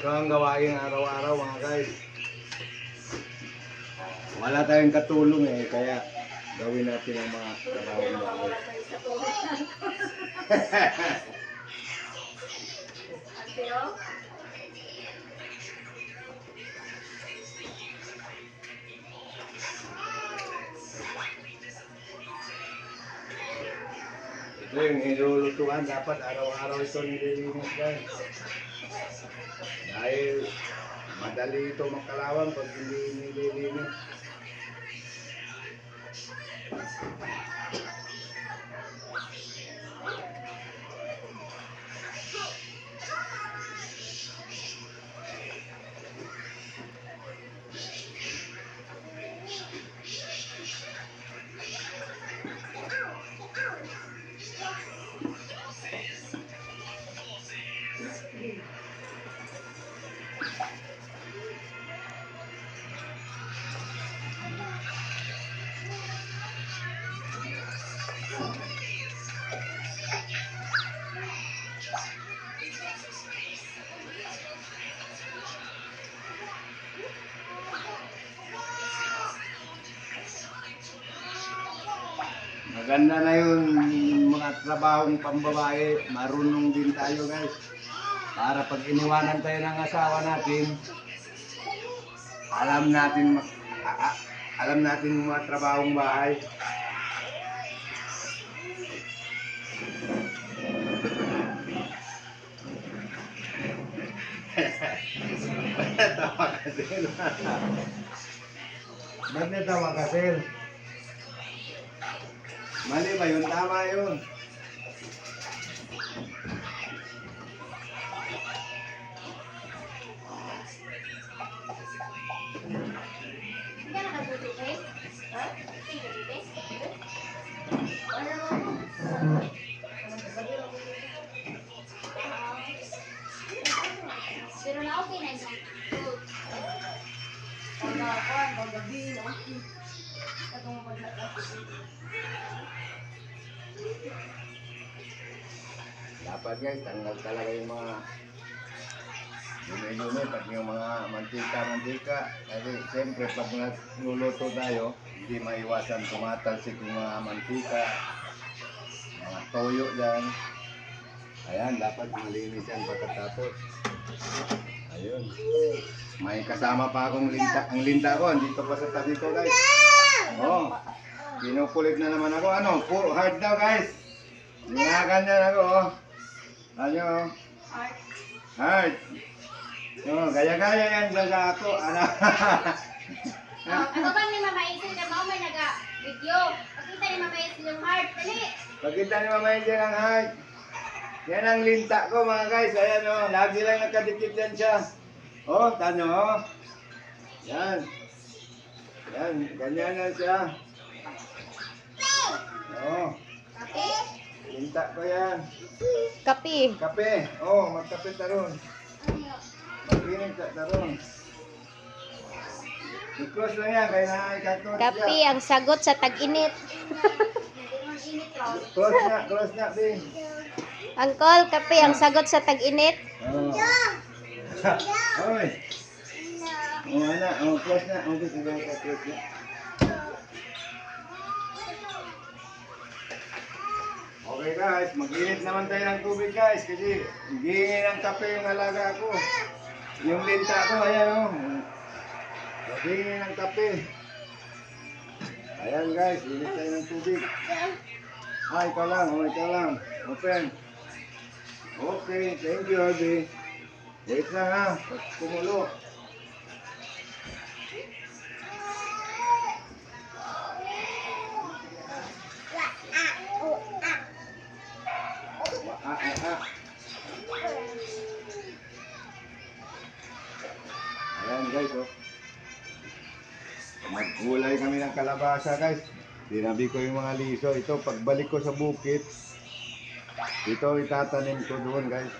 Ito ang gawain araw-araw mga guys. Wala tayong katulong eh, kaya gawin natin ang mga trabaho mga guys. Ito yung nilulutuan, dapat araw-araw ito nililinis guys. Dahil madali ito makalawang pag hindi nililinis. Maganda na yun, mga trabahong pambabae, marunong din tayo guys. Para pag iniwanan tayo ng asawa natin, alam natin mga trabahong bahay. Tawa ka Sel. Ba't natawa ka Sel? Mali ba yun? Tama yun. Pero na okay na yun. Dapat guys, tanggal talaga yung mga dumi-dumi, pag yung mga mantika. Kasi siyempre pag nagluluto tayo, hindi maiwasan tumatalsik yung mga mantika, mga toyo dyan. Ayan, dapat malinis yan pagkatapos. Ayun. May kasama pa akong linta. Ang linta ko, andito pa sa tabi ko guys. Oh, kinukulit na naman ako. Ano, hard daw guys. Ginaganyan ako oh. Ano? Hard. Oh, gaya-gaya yan dyan sa ako. Ano? Ako ba ni Mama Isil na may naga-video? Pakita ni Mama Isil yung heart. Dali! Pagkita ni Mama Isil ang hard. Yan ang linta ko mga guys. Ayan oh, lagi lang nakadikit yan siya. Oh, tanyo oh. Yan. Yan, ganyan lang siya. Oh. Linta ko yan. Kapi. Kape. Oh, magkape taron. Mag-init ka taron. I-close lang yan, kaya na-ikatot Kapi ang sagot sa tag-init. Close na, Bing. Uncle, kapi ang sagot sa tag-init. Oh. Oy. Oh, anak. Oh, close na. Okay, sige, close na. Okay guys, mag-init naman tayo ng tubig guys kasi hihingi ng kape yung alaga ko. Yung linta ko, ayan o. Hihingi ng kape. Ayan guys, init tayo ng tubig. Ay, ikaw lang, ikaw lang. Open. Okay, thank you Harvey. Wait lang ha, pag kumulo. Ayan guys oh. Maggulay kami ng kalabasa guys. Tinabi ko yung mga liso. Ito pagbalik ko sa bukid, ito itatanim ko doon guys.